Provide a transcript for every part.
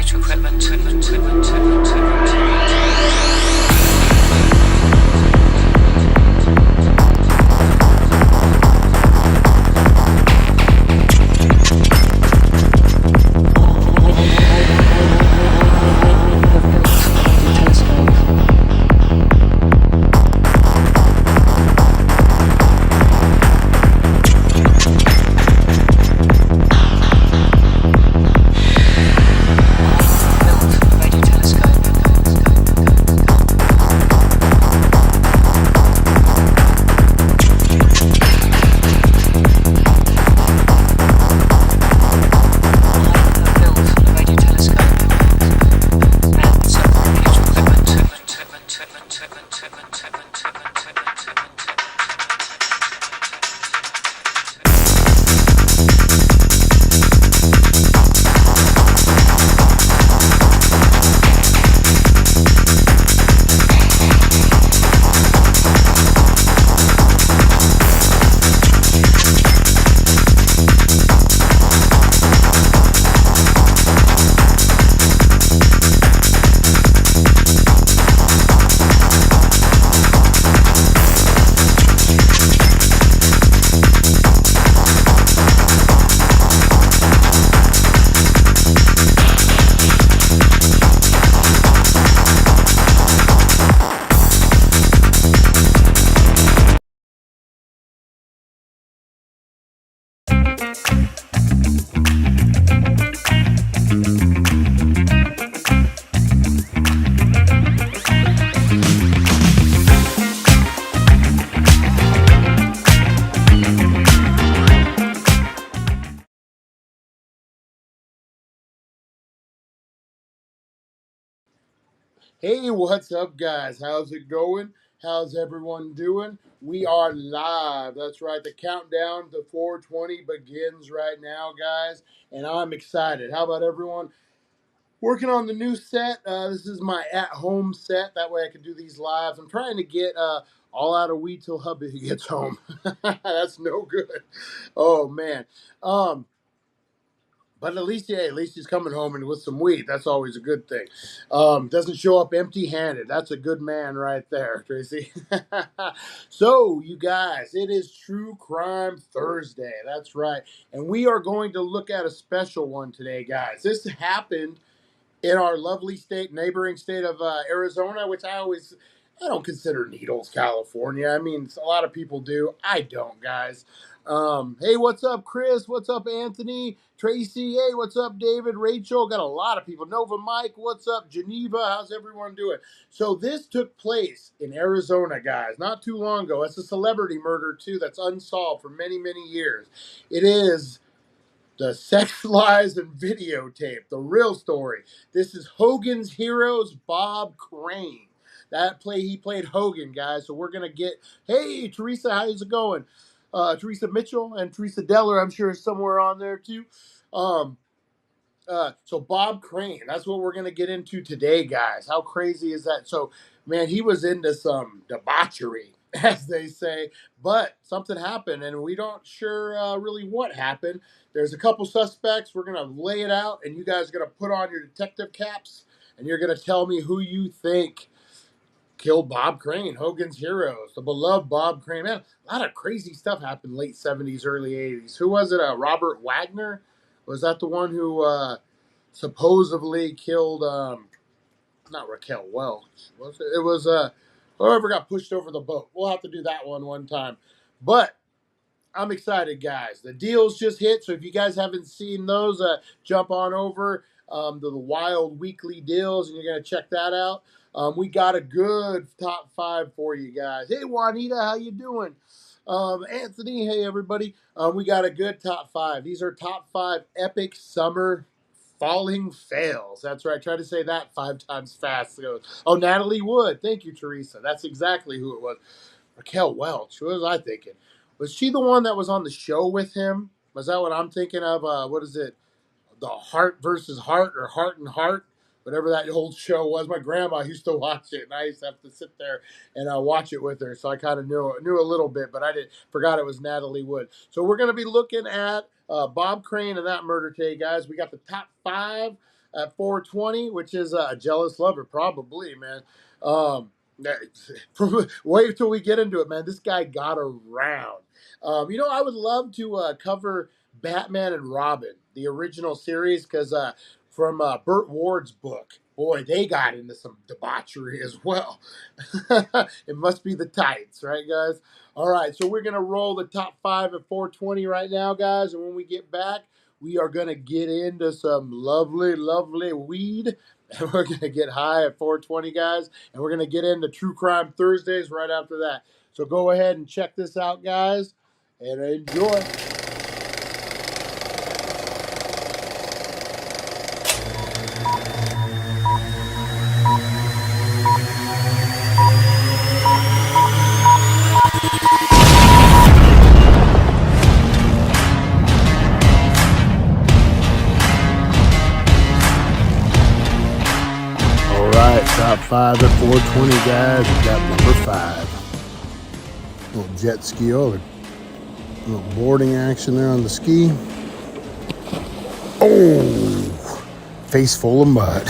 huge equipment. Hey, what's up, guys? How's it going? How's everyone doing? We are live. That's right. The countdown to 420 begins right now, guys, and I'm excited. How about everyone? Working on the new set. This is my at-home set. That way I can do these lives. I'm trying to get all out of weed till hubby gets home. That's no good. Oh, man. Um, but at least, yeah, at least he's coming home and with some weed. That's always a good thing. Doesn't show up empty-handed. That's a good man right there, Tracy. So, you guys, it is True Crime Thursday. That's right. And we are going to look at a special one today, guys. This happened in our lovely state, neighboring state of Arizona, which I don't consider Needles, California. I mean, a lot of people do. I don't, guys. Hey, what's up, Chris? What's up, Anthony? Tracy? Hey, what's up, David? Rachel? Got a lot of people. Nova Mike? What's up, Geneva? How's everyone doing? So this took place in Arizona, guys, not too long ago. It's a celebrity murder, too, that's unsolved for many, many years. It is the Sex, Lies, and Videotape, the real story. This is Hogan's Heroes, Bob Crane. He played Hogan, guys. So we're gonna get. Hey, Teresa, how's it going? Teresa Mitchell and Teresa Deller, I'm sure, is somewhere on there too. Um, so Bob Crane, that's what we're gonna get into today, guys. How crazy is that? So, man, he was into some debauchery, as they say, but something happened, and we don't sure really what happened. There's a couple suspects. We're gonna lay it out, and you guys are gonna put on your detective caps, and you're gonna tell me who you think killed Bob Crane, Hogan's Heroes, the beloved Bob Crane. Man, a lot of crazy stuff happened late 70s, early 80s. Who was it? Robert Wagner? Was that the one who supposedly killed not Raquel Welch? Was it? It was whoever got pushed over the boat. We'll have to do that one time. But I'm excited, guys. The deals just hit, so if you guys haven't seen those, jump on over to the Wild Weekly Deals, and you're gonna check that out. We got a good top 5 for you guys. Hey, Juanita, how you doing? Anthony, hey everybody. We got a good top 5. These are top 5 epic summer falling fails. That's right. Try to say that 5 times fast. Oh, Natalie Wood. Thank you, Teresa. That's exactly who it was. Raquel Welch. Who was I thinking? Was she the one that was on the show with him? Was that what I'm thinking of? What is it? The Heart versus Heart or Heart and Heart? Whatever that old show was. My grandma used to watch it, and I used to have to sit there and watch it with her. So I kind of knew a little bit, but I forgot it was Natalie Wood. So we're going to be looking at Bob Crane and that murder today, guys. We got the top 5. at 420, which is a jealous lover, probably, man. Um, wait till we get into it, man. This guy got around. I would love to cover Batman and Robin, the original series, because from Burt Ward's book, boy, they got into some debauchery as well. It must be the tights, right, guys? All right, so we're gonna roll the top five at 420 right now, guys, and when we get back, we are gonna get into some lovely, lovely weed. And we're gonna get high at 420, guys, and we're gonna get into True Crime Thursdays right after that. So go ahead and check this out, guys, and enjoy. All right, top five at 420, guys. We got number five. A little jet ski, a little boarding action there on the ski. Oh, face full of mud.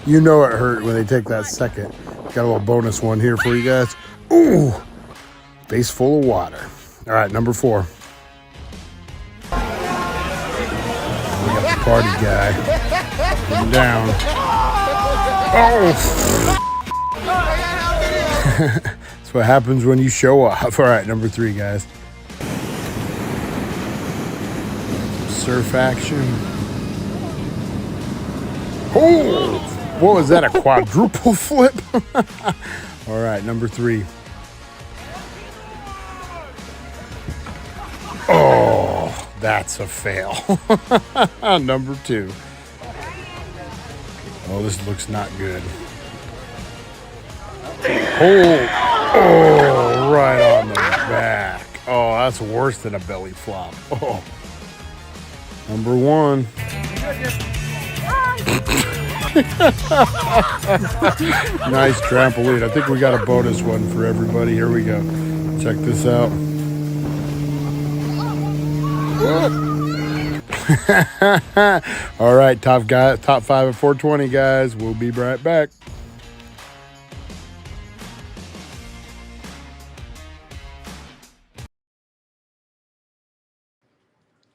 You know it hurt when they take that second. Got a little bonus one here for you guys. Ooh, face full of water. All right, number four. We got the party guy. Getting down. Oh! That's what happens when you show off. All right, number three, guys. Surf action. Oh! What was that, a quadruple flip? All right, number three. Oh, that's a fail. Number two. Oh, this looks not good. Oh, right on the back. Oh, that's worse than a belly flop. Oh, number one. Nice trampoline. I think we got a bonus one for everybody. Here we go. Check this out. All right, top five at 420, guys. We'll be right back.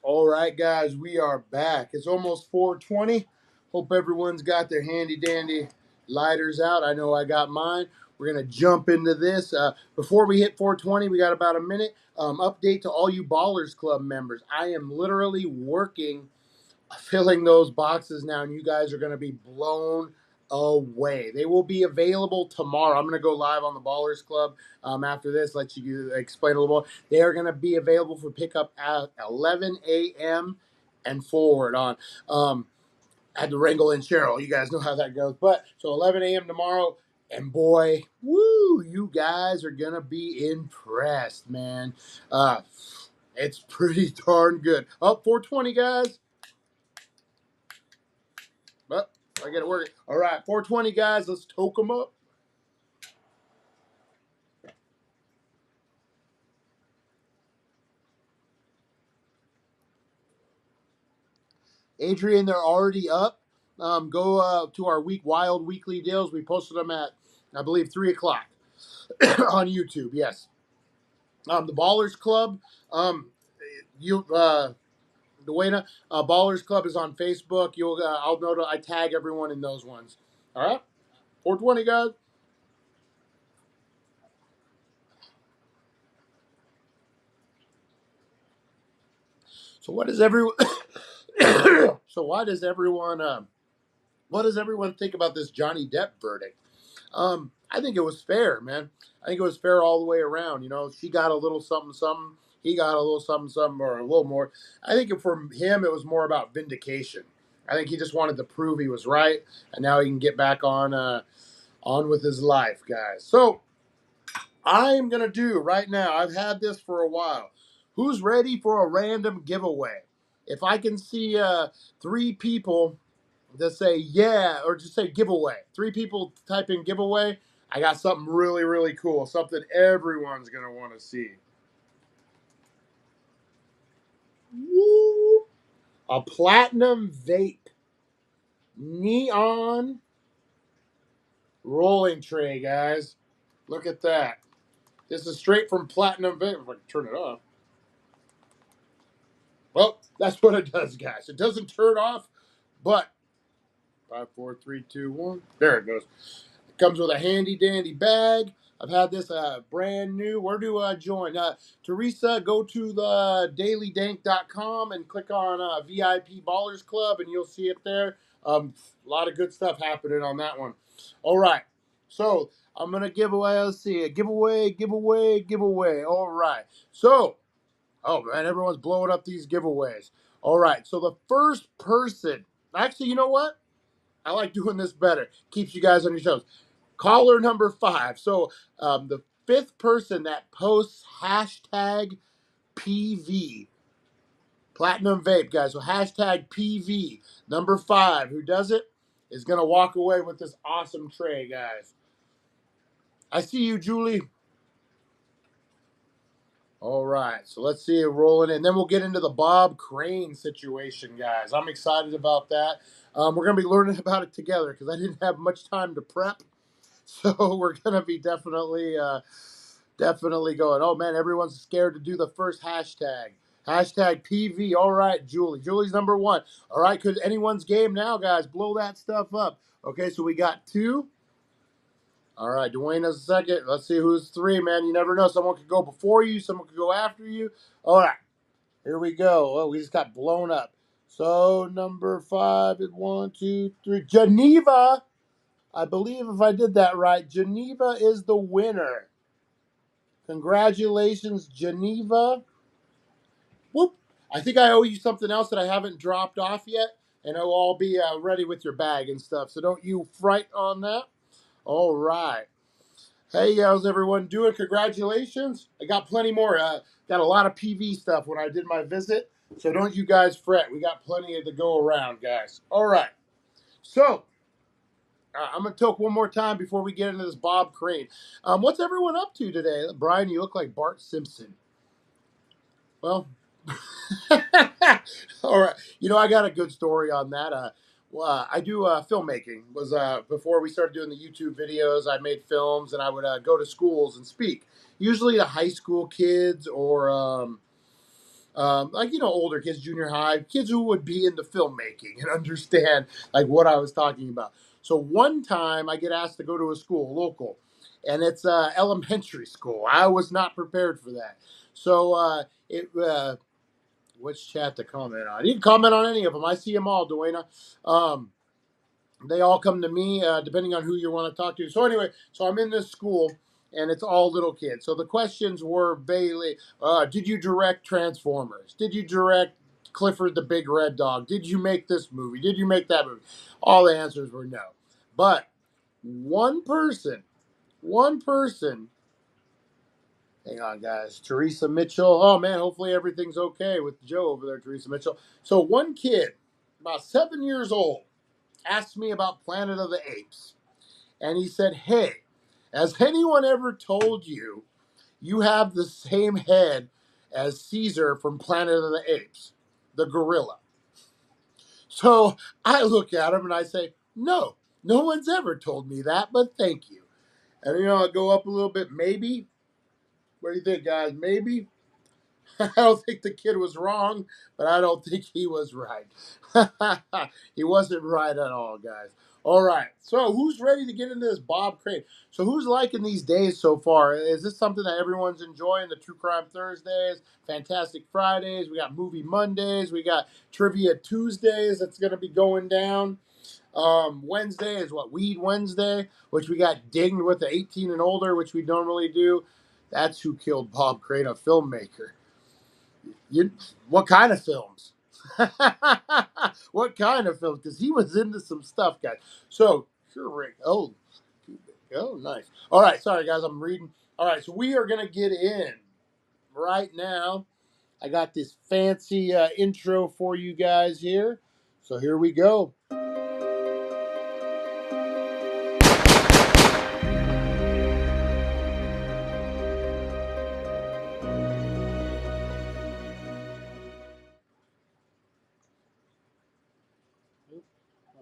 All right, guys, we are back. It's almost 420. Hope everyone's got their handy dandy lighters out. I know I got mine. We're going to jump into this. Before we hit 420, we got about a minute. Update to all you Ballers Club members. I am literally working, filling those boxes now, and you guys are going to be blown away. They will be available tomorrow. I'm going to go live on the Ballers Club after this, let you explain a little more. They are going to be available for pickup at 11 a.m. and forward on. I had to wrangle in Cheryl. You guys know how that goes. But so 11 a.m. tomorrow, and boy, woo, you guys are going to be impressed, man. It's pretty darn good. Up 420, guys. But I get it working. All right, 420, guys. Let's toke them up. Adrian, they're already up. Go to our wild weekly deals. We posted them at, I believe, 3 o'clock on YouTube. Yes. The Ballers Club. Duena, Ballers Club is on Facebook. I'll know I tag everyone in those ones. All right, 420, guys. So what does everyone? So what does everyone think about this Johnny Depp verdict? I think it was fair, man. I think it was fair all the way around. She got a little something, something. He got a little something, something, or a little more. I think for him, it was more about vindication. I think he just wanted to prove he was right, and now he can get back on with his life, guys. So I'm gonna do right now. I've had this for a while. Who's ready for a random giveaway? If I can see three people that say yeah, or just say giveaway. Three people type in giveaway. I got something really, really cool. Something everyone's going to want to see. Woo! A platinum vape. neon rolling tray, guys. Look at that. This is straight from Platinum Vape. If I can turn it off. Well, that's what it does, guys. It doesn't turn off, but 5, 4, 3, 2, 1. There it goes. It comes with a handy dandy bag. I've had this brand new. Where do I join? Teresa, go to the dailydank.com and click on VIP Ballers Club, and you'll see it there. A lot of good stuff happening on that one. All right. So I'm going to give away, let's see, a giveaway. All right. So, oh man, everyone's blowing up these giveaways. All right. So the first person, actually, you know what? I like doing this better. Keeps you guys on your toes. Caller number 5. So the 5th person that posts hashtag PV, Platinum Vape, guys. So hashtag PV, number 5, who does it, is going to walk away with this awesome tray, guys. I see you, Julie. All right, so let's see it rolling in. Then we'll get into the Bob Crane situation, guys. I'm excited about that. We're going to be learning about it together because I didn't have much time to prep. So we're going to be definitely going. Oh, man, everyone's scared to do the first hashtag. Hashtag PV. All right, Julie. Julie's number 1. All right, could anyone's game now, guys. Blow that stuff up. Okay, so we got 2. All right, Dwayne's second. Let's see who's 3, man. You never know. Someone could go before you. Someone could go after you. All right, here we go. Oh, we just got blown up. So number 5 is 1, 2, 3. Geneva. I believe if I did that right, Geneva is the winner. Congratulations, Geneva. Whoop. I think I owe you something else that I haven't dropped off yet, and it'll all be ready with your bag and stuff. So don't you fright on that. All right. Hey, how's everyone doing? Congratulations. I got plenty more. Got a lot of PV stuff when I did my visit. So don't you guys fret. We got plenty to go around, guys. All right. So I'm going to talk one more time before we get into this Bob Crane. What's everyone up to today? Brian, you look like Bart Simpson. Well, all right. You know, I got a good story on that. I do filmmaking. Was before we started doing the YouTube videos, I made films and I would go to schools and speak, usually to high school kids or like, you know, older kids, junior high, kids who would be into filmmaking and understand like what I was talking about. So one time I get asked to go to a school, local, and it's elementary school. I was not prepared for that. So which chat to comment on? You can comment on any of them. I see them all, Dwayna. They all come to me, depending on who you want to talk to. So anyway, so I'm in this school, and it's all little kids. So the questions were Bailey, did you direct Transformers? Did you direct Clifford the Big Red Dog? Did you make this movie? Did you make that movie? All the answers were no. But one person, hang on, guys. Teresa Mitchell. Oh, man, hopefully everything's okay with Joe over there, Teresa Mitchell. So one kid, about 7 years old, asked me about Planet of the Apes. And he said, hey, has anyone ever told you you have the same head as Caesar from Planet of the Apes, the gorilla? So I look at him and I say, no, no one's ever told me that, but thank you. And, you know, I go up a little bit, maybe. What do you think, guys? Maybe? I don't think the kid was wrong, but I don't think he was right. He wasn't right at all, guys. All right. So who's ready to get into this Bob Crane? So who's liking these days so far? Is this something that everyone's enjoying? The True Crime Thursdays, Fantastic Fridays, we got Movie Mondays, we got Trivia Tuesdays that's going to be going down. Wednesday is what? Weed Wednesday, which we got dinged with the 18 and older, which we normally do. That's who killed Bob Crane, a filmmaker. What kind of films? What kind of films? Because he was into some stuff, guys. So, sure, Rick. Oh, nice. All right, sorry, guys, I'm reading. All right, so we are going to get in right now. I got this fancy intro for you guys here. So here we go.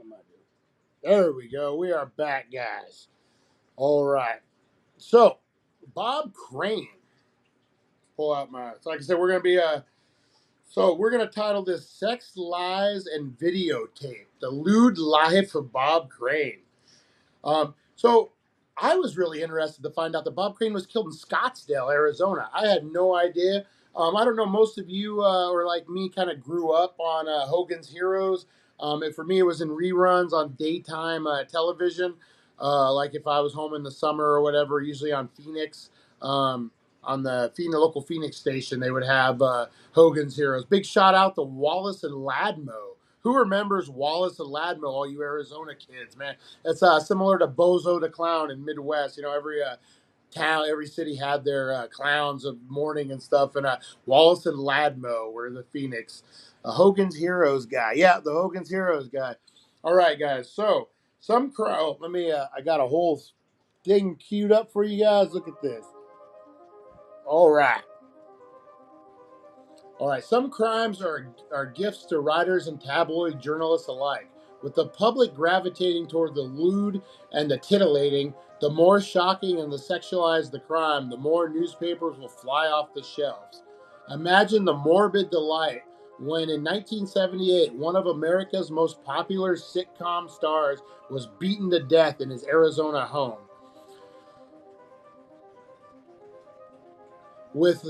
am I doing? There we go. We are back, guys. All right. So, Bob Crane. Pull out my. So like I said, we're gonna be So we're gonna title this "Sex, Lies, and Videotape: The Lewd Life of Bob Crane." So I was really interested to find out that Bob Crane was killed in Scottsdale, Arizona. I had no idea. I don't know. Most of you, or like me, kind of grew up on Hogan's Heroes. And for me, it was in reruns on daytime television. Like if I was home in the summer or whatever, usually on Phoenix, on the local Phoenix station, they would have Hogan's Heroes. Big shout out to Wallace and Ladmo. Who remembers Wallace and Ladmo? All you Arizona kids, man. It's similar to Bozo the Clown in Midwest. You know, every town, every city had their clowns of mourning and stuff. And Wallace and Ladmo were the Phoenix. Hogan's Heroes guy. Yeah, the Hogan's Heroes guy. All right, guys. So let me. I got a whole thing queued up for you guys. Look at this. All right. All right, some crimes are gifts to writers and tabloid journalists alike. With the public gravitating toward the lewd and the titillating, the more shocking and the sexualized the crime, the more newspapers will fly off the shelves. Imagine the morbid delight when in 1978, one of America's most popular sitcom stars was beaten to death in his Arizona home. With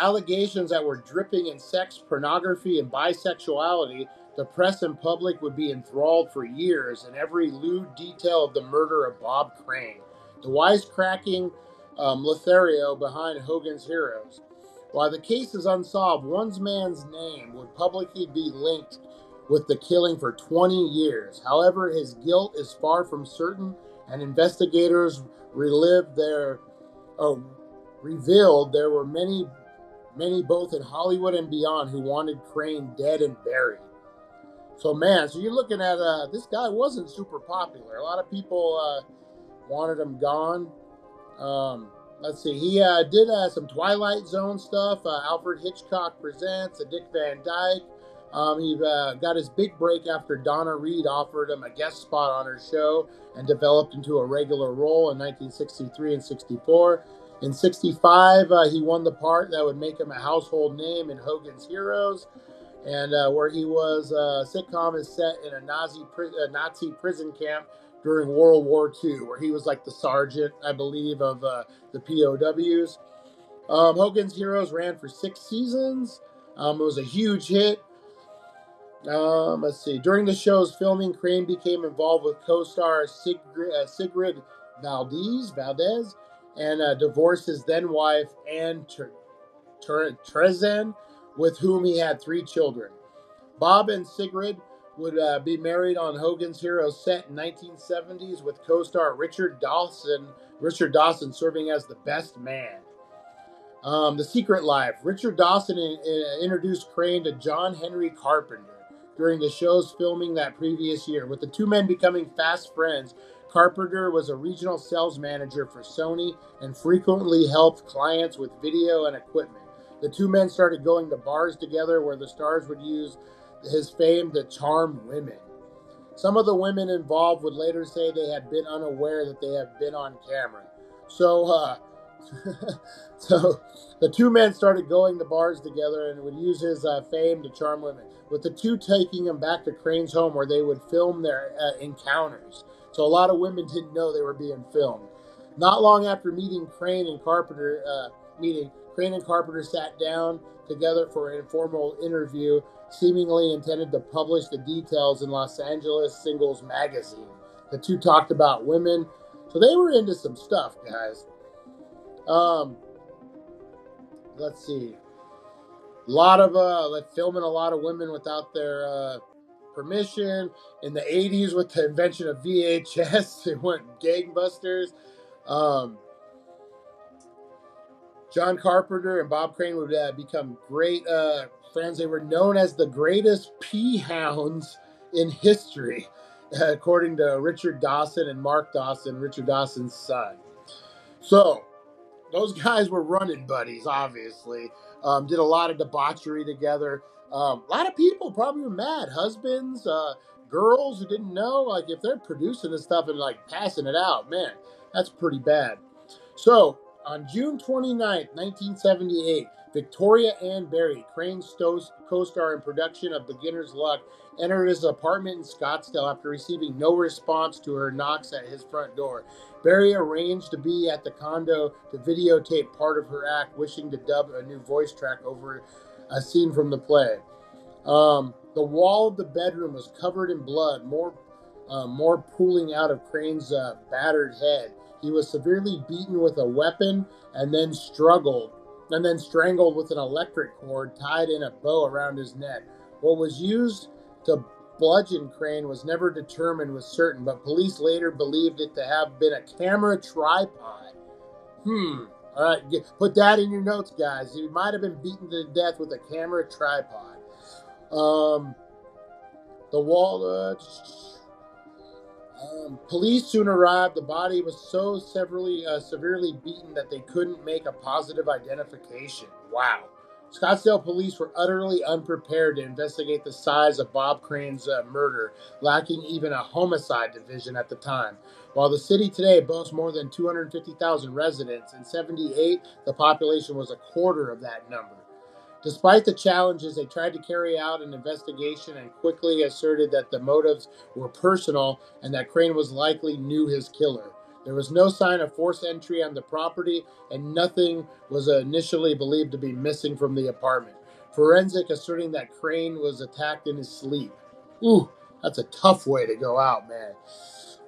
allegations that were dripping in sex, pornography, and bisexuality, the press and public would be enthralled for years in every lewd detail of the murder of Bob Crane, the wisecracking Lothario behind Hogan's Heroes. While the case is unsolved, one man's name would publicly be linked with the killing for 20 years. However, his guilt is far from certain, and investigators relive their oh, revealed there were many both in Hollywood and beyond who wanted Crane dead and buried. So man, so you're looking at this guy wasn't super popular. A lot of people wanted him gone. Let's see, he did some Twilight Zone stuff. Alfred Hitchcock Presents, Dick Van Dyke. He got his big break after Donna Reed offered him a guest spot on her show and developed into a regular role in 1963 and 64. In 65, he won the part that would make him a household name in Hogan's Heroes, and where he was, sitcom is set in a Nazi prison camp during World War II, where he was like the sergeant, I believe, of the POWs. Hogan's Heroes ran for 6 seasons. It was a huge hit. Let's see. During the show's filming, Crane became involved with co-star Sigrid Valdez, and divorced his then wife Anne Trezen, with whom he had 3 children. Bob and Sigrid would be married on Hogan's Heroes set in 1970s with co-star Richard Dawson serving as the best man. The Secret Life. Richard Dawson introduced Crane to John Henry Carpenter during the show's filming that previous year. With the two men becoming fast friends, Carpenter was a regional sales manager for Sony and frequently helped clients with video and equipment. The two men started going to bars together where the stars would use his fame to charm women. Some of the women involved would later say they had been unaware that they had been on camera. So, so the two men started going to bars together and would use his fame to charm women, with the two taking him back to Crane's home where they would film their encounters. So a lot of women didn't know they were being filmed. Not long after Crane and Carpenter sat down together for an informal interview, seemingly intended to publish the details in Los Angeles Singles magazine. The two talked about women, so they were into some stuff, guys. Let's see. A lot of filming a lot of women without their permission. In the 80s, with the invention of VHS, it went gangbusters. John Carpenter and Bob Crane would become great friends. They were known as the greatest pea hounds in history, according to Richard Dawson and Mark Dawson, Richard Dawson's son. So, those guys were running buddies, obviously. Did a lot of debauchery together. A lot of people probably were mad. Husbands, girls who didn't know, like if they're producing this stuff and like passing it out, man, that's pretty bad. So on June 29th, 1978, Victoria Ann Berry, Crane's co-star in production of Beginner's Luck, entered his apartment in Scottsdale after receiving no response to her knocks at his front door. Berry arranged to be at the condo to videotape part of her act, wishing to dub a new voice track over a scene from the play. The wall of the bedroom was covered in blood, more pooling out of Crane's battered head. He was severely beaten with a weapon and then strangled with an electric cord tied in a bow around his neck. What was used to bludgeon Crane was never determined with certain, but police later believed it to have been a camera tripod. All right, put that in your notes, guys. He might have been beaten to death with a camera tripod. The wall. Police soon arrived. The body was so severely beaten that they couldn't make a positive identification. Wow. Scottsdale police were utterly unprepared to investigate the size of Bob Crane's murder, lacking even a homicide division at the time. While the city today boasts more than 250,000 residents, in '78 the population was a quarter of that number. Despite the challenges, they tried to carry out an investigation and quickly asserted that the motives were personal and that Crane was likely knew his killer. There was no sign of forced entry on the property, and nothing was initially believed to be missing from the apartment. Forensic asserting that Crane was attacked in his sleep. Ooh, that's a tough way to go out, man.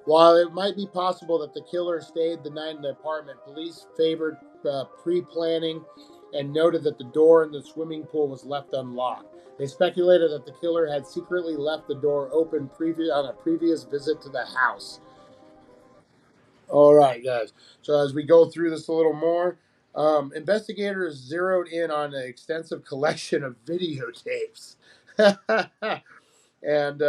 While it might be possible that the killer stayed the night in the apartment, police favored pre-planning and noted that the door in the swimming pool was left unlocked. They speculated that the killer had secretly left the door open on a previous visit to the house. All right, guys. So as we go through this a little more, investigators zeroed in on an extensive collection of videotapes. and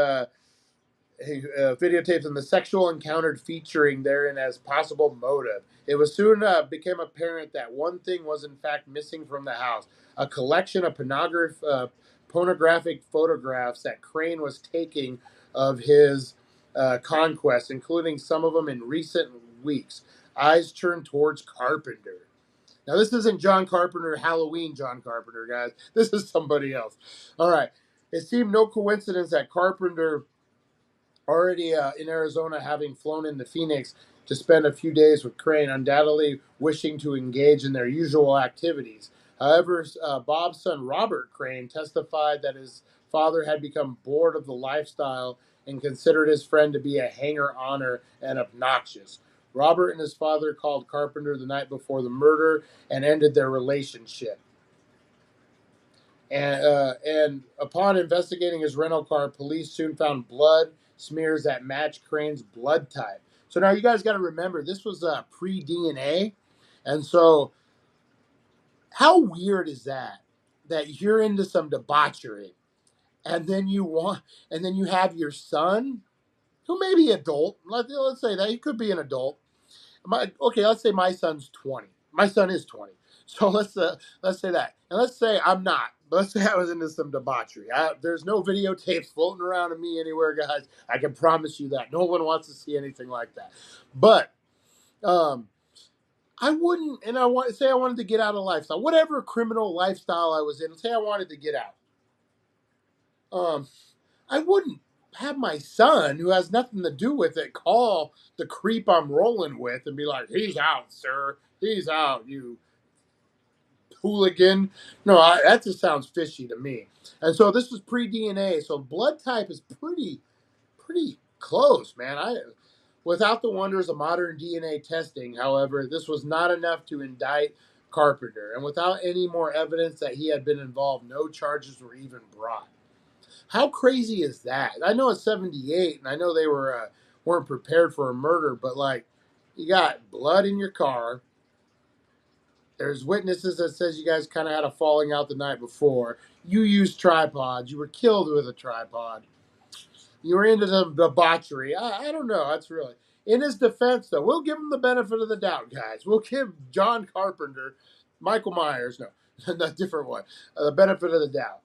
videotapes and the sexual encounter featuring therein as possible motive. It was soon became apparent that one thing was in fact missing from the house: a collection of pornographic photographs that Crane was taking of his conquest, including some of them in recent weeks. Eyes turned towards Carpenter. Now, this isn't John Carpenter, Halloween John Carpenter, guys. This is somebody else. All right. It seemed no coincidence that Carpenter, already in Arizona, having flown into Phoenix to spend a few days with Crane, undoubtedly wishing to engage in their usual activities. However, Bob's son Robert Crane testified that his father had become bored of the lifestyle and considered his friend to be a hanger-oner and obnoxious. Robert and his father called Carpenter the night before the murder and ended their relationship. And upon investigating his rental car, police soon found blood smears that matched Crane's blood type. So now you guys got to remember, this was pre-DNA. And so how weird is that? That you're into some debauchery and then you have your son, who may be adult. Let's say that he could be an adult. Let's say my son's 20. My son is 20. So let's say that. And let's say I'm not. But let's say I was into some debauchery. There's no videotapes floating around of me anywhere, guys. I can promise you that. No one wants to see anything like that. But I wouldn't, and I wanted to get out of lifestyle, whatever criminal lifestyle I was in. Say I wanted to get out. I wouldn't have my son, who has nothing to do with it, call the creep I'm rolling with and be like, "He's out, sir. He's out, you hooligan." No, that just sounds fishy to me. And so this was pre-DNA, so blood type is pretty close, man. Without the wonders of modern DNA testing, however, this was not enough to indict Carpenter, and without any more evidence that he had been involved, no charges were even brought. How crazy is that? I know it's '78, and I know they weren't prepared for a murder, but like, you got blood in your car. There's witnesses that says you guys kind of had a falling out the night before. You used tripods. You were killed with a tripod. You were into the debauchery. I don't know. That's really, in his defense, though. We'll give him the benefit of the doubt, guys. We'll give John Carpenter, Michael Myers, no, a different one, the benefit of the doubt.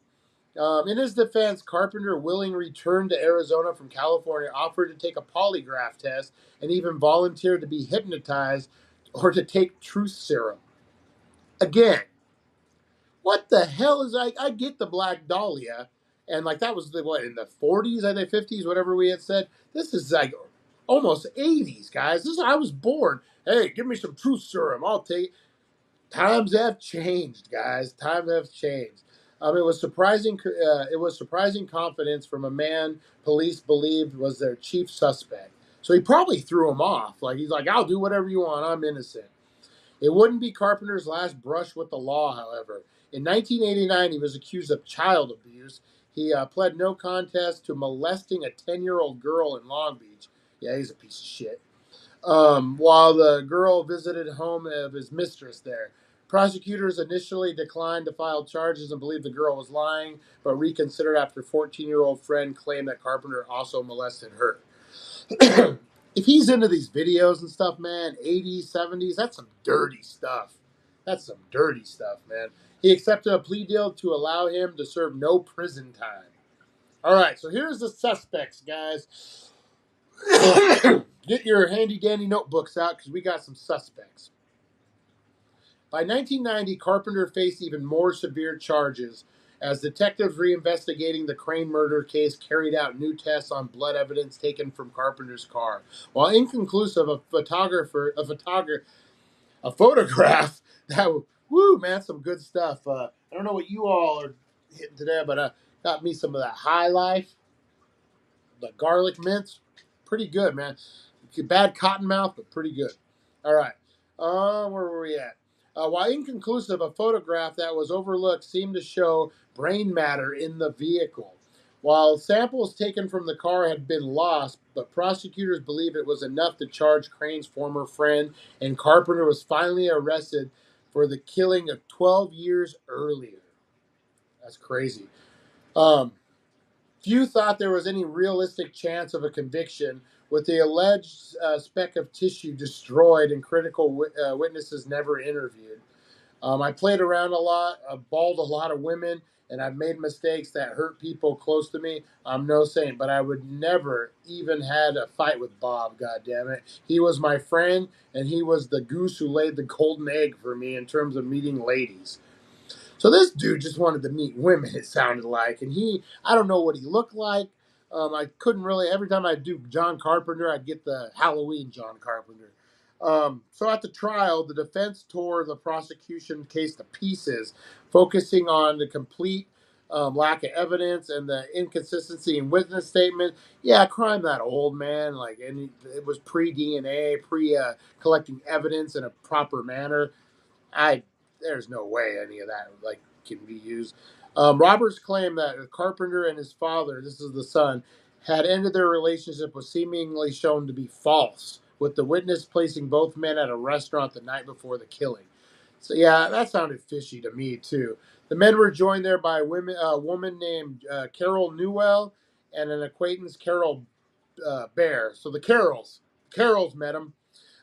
In his defense, Carpenter willingly returned to Arizona from California, offered to take a polygraph test, and even volunteered to be hypnotized or to take truth serum. Again, what the hell is I get the Black Dahlia, and like that was the what in the 40s, I think 50s, whatever we had said. This is like almost 80s, guys. This is I was born. Hey, give me some truth serum. I'll take. Times have changed, guys. Times have changed. It was surprising. It was surprising confidence from a man police believed was their chief suspect. So he probably threw him off. Like he's like, "I'll do whatever you want. I'm innocent." It wouldn't be Carpenter's last brush with the law, however. In 1989, he was accused of child abuse. He pled no contest to molesting a 10-year-old girl in Long Beach. Yeah, he's a piece of shit. While the girl visited home of his mistress there. Prosecutors initially declined to file charges and believed the girl was lying, but reconsidered after 14-year-old friend claimed that Carpenter also molested her. If he's into these videos and stuff, man, 80s, 70s, that's some dirty stuff. That's some dirty stuff, man. He accepted a plea deal to allow him to serve no prison time. All right, so here's the suspects, guys. Get your handy dandy notebooks out because we got some suspects. By 1990, Carpenter faced even more severe charges as detectives reinvestigating the Crane murder case carried out new tests on blood evidence taken from Carpenter's car. While inconclusive, a photograph that woo man, some good stuff. I don't know what you all are hitting today, but got me some of that High Life, the garlic mints, pretty good, man. Bad cotton mouth, but pretty good. All right, where were we at? While inconclusive, a photograph that was overlooked seemed to show brain matter in the vehicle. While samples taken from the car had been lost, but prosecutors believe it was enough to charge Crane's former friend, and Carpenter was finally arrested for the killing of 12 years earlier. That's crazy. Um, Few thought there was any realistic chance of a conviction, with the alleged speck of tissue destroyed and critical witnesses never interviewed. I played around a lot, balled a lot of women, and I've made mistakes that hurt people close to me. I'm no saint, but I would never even had a fight with Bob. God damn it, he was my friend, and he was the goose who laid the golden egg for me in terms of meeting ladies. So this dude just wanted to meet women, it sounded like. And I don't know what he looked like. I couldn't really, every time I do John Carpenter, I'd get the Halloween John Carpenter. So at the trial, the defense tore the prosecution case to pieces, focusing on the complete lack of evidence and the inconsistency in witness statement. Yeah, crime that old, man. Like, and it was pre DNA, pre collecting evidence in a proper manner. I There's no way any of that like can be used. Roberts claimed that Carpenter and his father, this is the son, had ended their relationship was seemingly shown to be false, with the witness placing both men at a restaurant the night before the killing. So yeah, that sounded fishy to me too. The men were joined there by a woman named Carol Newell and an acquaintance, Carol Bear. So Carols met him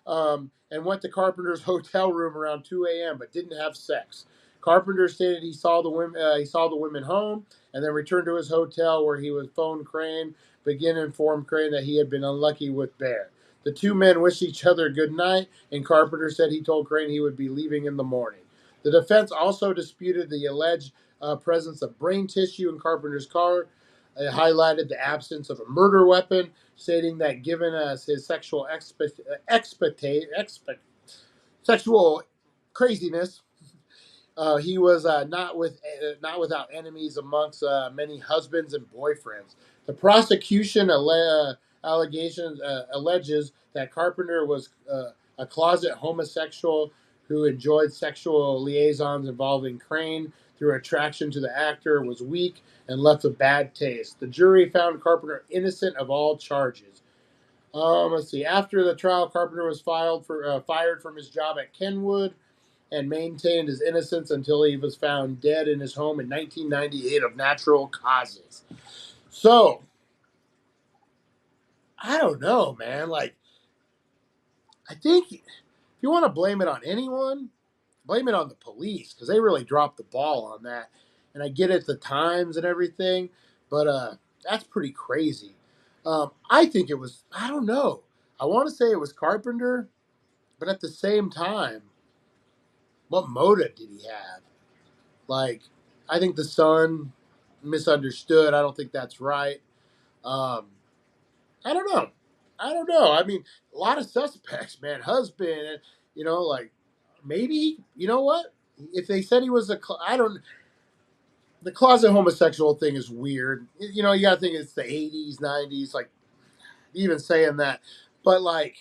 and went to Carpenter's hotel room around 2 a.m. but didn't have sex. Carpenter stated he saw the women home and then returned to his hotel where he would phone Crane, begin to inform Crane that he had been unlucky with Bear. The two men wished each other good night, and Carpenter said he told Crane he would be leaving in the morning. The defense also disputed the alleged presence of brain tissue in Carpenter's car. It highlighted the absence of a murder weapon, stating that given his sexual craziness, he was not without enemies amongst many husbands and boyfriends. The prosecution allegations alleges that Carpenter was a closet homosexual who enjoyed sexual liaisons involving Crane through attraction to the actor, was weak, and left a bad taste. The jury found Carpenter innocent of all charges. Let's see. After the trial, Carpenter was fired from his job at Kenwood and maintained his innocence until he was found dead in his home in 1998 of natural causes. So, I don't know, man. Like, I think if you want to blame it on anyone, blame it on the police because they really dropped the ball on that. and I get it, the times and everything, but that's pretty crazy. I think it was, I don't know. I want to say it was Carpenter, but at the same time, what motive did he have? Like, I think the son misunderstood. I don't think that's right. Um, I don't know. I don't know. I mean, a lot of suspects, man. Husband, like maybe, you know what? If they said he was I don't, the closet homosexual thing is weird. You got to think it's the 80s, 90s, like even saying that. But like,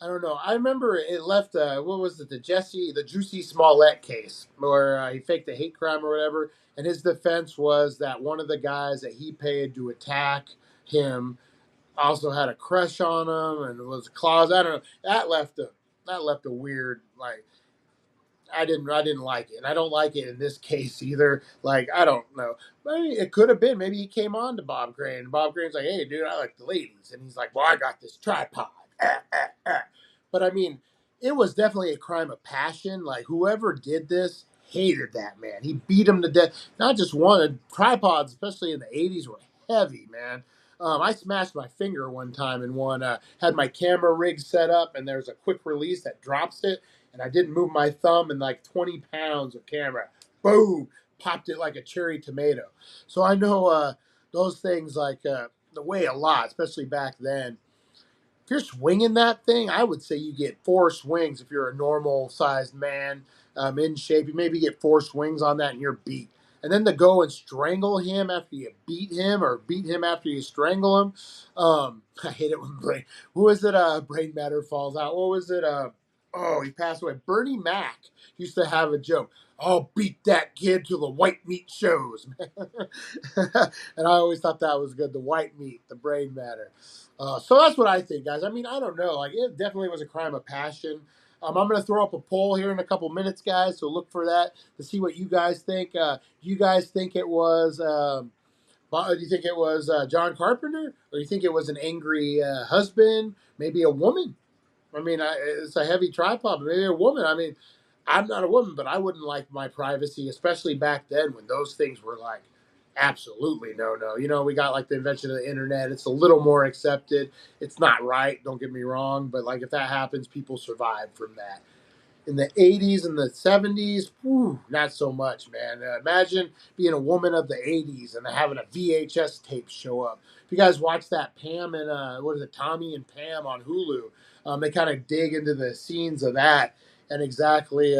I don't know. I remember it left. What was it? The Juicy Smollett case, where he faked a hate crime or whatever, and his defense was that one of the guys that he paid to attack him also had a crush on him and was a closet. I don't know. That left a weird, like, I didn't like it. And I don't like it in this case either. Like, I don't know. Maybe it could have been. Maybe he came on to Bob Crane. And Bob Crane's like, "Hey, dude, I like the ladies." And he's like, "Well, I got this tripod." But I mean, it was definitely a crime of passion. Like, whoever did this hated that man. He beat him to death. Not just one. Tripods, especially in the 80s, were heavy, man. I smashed my finger one time in one. Had my camera rig set up, and there's a quick release that drops it, and I didn't move my thumb, and like 20 pounds of camera, boom, popped it like a cherry tomato. So I know those things like weigh a lot, especially back then. If you're swinging that thing, I would say you get four swings if you're a normal sized man, in shape. You maybe get four swings on that and you're beat. And then to go and strangle him after you beat him, or beat him after you strangle him. I hate it when who was it? Brain matter falls out. What was it? Oh, he passed away. Bernie Mac used to have a joke. I'll beat that kid till the white meat shows. And I always thought that was good. The white meat, the brain matter. So that's what I think, guys. I mean, I don't know. Like, it definitely was a crime of passion. I'm going to throw up a poll here in a couple minutes, guys. So look for that to see what you guys think. Do you guys think it was? Do you think it was John Carpenter, or do you think it was an angry husband? Maybe a woman. I mean, it's a heavy tripod, but maybe a woman. I mean, I'm not a woman, but I wouldn't like my privacy, especially back then when those things were like absolutely no. We got like the invention of the internet. It's a little more accepted. It's not right, don't get me wrong, but like if that happens, people survive from that. In the 80s and the 70s, whew, not so much, man. Imagine being a woman of the 80s and having a VHS tape show up. If you guys watch that Pam and, what is it, Tommy and Pam on Hulu, they kind of dig into the scenes of that and exactly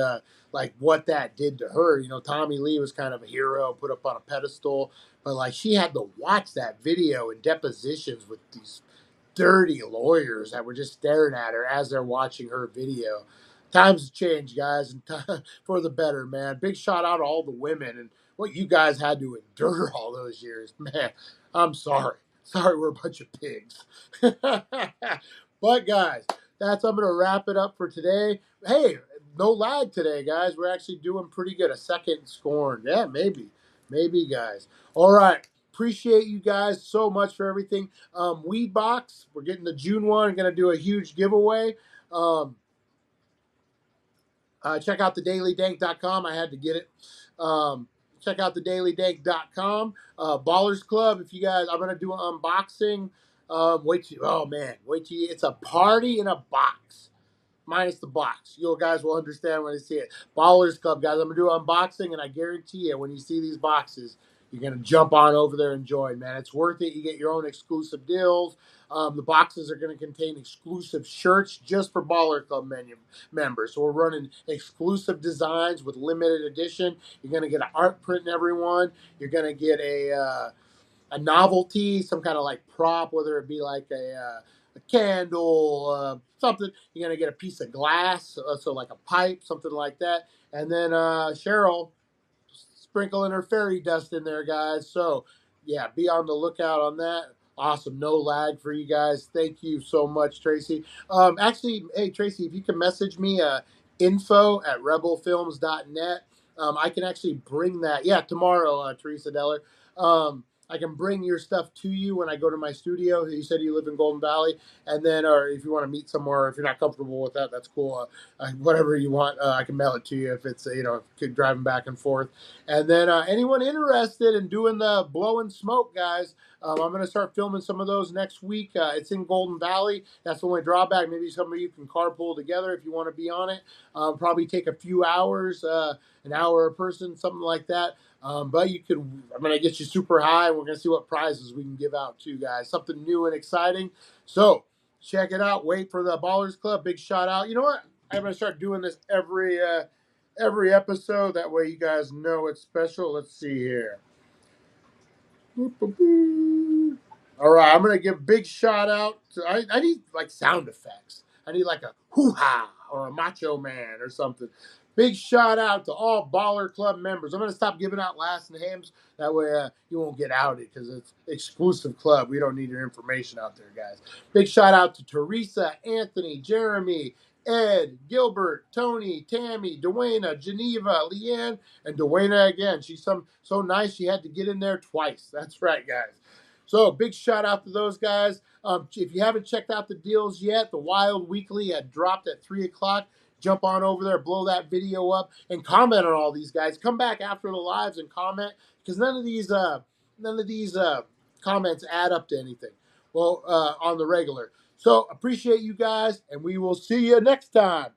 like what that did to her. Tommy Lee was kind of a hero, put up on a pedestal, but like she had to watch that video in depositions with these dirty lawyers that were just staring at her as they're watching her video. Times have changed, guys, and for the better, man. Big shout out to all the women and what you guys had to endure all those years, man. I'm sorry. Sorry, we're a bunch of pigs. But guys, I'm gonna wrap it up for today. Hey, no lag today, guys. We're actually doing pretty good. A second scoring, yeah, maybe, guys. All right. Appreciate you guys so much for everything. Weed Box, we're getting the June one. I'm gonna do a huge giveaway. Check out thedailydank.com. I had to get it. Check out thedailydank.com. Ballers Club, if you guys, I'm going to do an unboxing. Wait till it's a party in a box. Minus the box. You guys will understand when I see it. Ballers Club, guys. I'm going to do an unboxing, and I guarantee you, when you see these boxes, you're going to jump on over there and join, man. It's worth it. You get your own exclusive deals. The boxes are going to contain exclusive shirts just for Baller Club members. So we're running exclusive designs with limited edition. You're going to get an art print in every one. You're going to get a novelty, some kind of like prop, whether it be like a candle, something. You're going to get a piece of glass, so like a pipe, something like that. And then Cheryl sprinkling her fairy dust in there, guys. So, yeah, be on the lookout on that. Awesome. No lag for you guys. Thank you so much, Tracy. Actually, hey, Tracy, if you can message me info@rebelfilms.net, I can actually bring that. Yeah, tomorrow, Teresa Deller. I can bring your stuff to you when I go to my studio. You said you live in Golden Valley, and then, or if you want to meet somewhere, if you're not comfortable with that, that's cool. Whatever you want, I can mail it to you if it's driving back and forth. And then anyone interested in doing the blowing smoke, guys, I'm going to start filming some of those next week. It's in Golden Valley. That's the only drawback. Maybe some of you can carpool together if you want to be on it. Probably take a few hours, an hour a person, something like that. But I'm going to get you super high. We're going to see what prizes we can give out to you guys. Something new and exciting. So check it out. Wait for the Ballers Club. Big shout out. You know what? I'm going to start doing this every episode. That way you guys know it's special. Let's see here. All right, I'm gonna give big shout out to. I need like sound effects. I need like a hoo ha or a macho man or something. Big shout out to all Baller Club members. I'm gonna stop giving out last names. That way you won't get outed because it's exclusive club. We don't need your information out there, guys. Big shout out to Teresa, Anthony, Jeremy, Ed, Gilbert, Tony, Tammy, Dwayna, Geneva, Leanne, and Dwayna again. She's so nice she had to get in there twice. That's right, guys. So big shout out to those guys. If you haven't checked out the deals yet, the Wild Weekly had dropped at 3 o'clock. Jump on over there, blow that video up, and comment on all these guys. Come back after the lives and comment because none of these comments add up to anything. Well, on the regular. So appreciate you guys, and we will see you next time.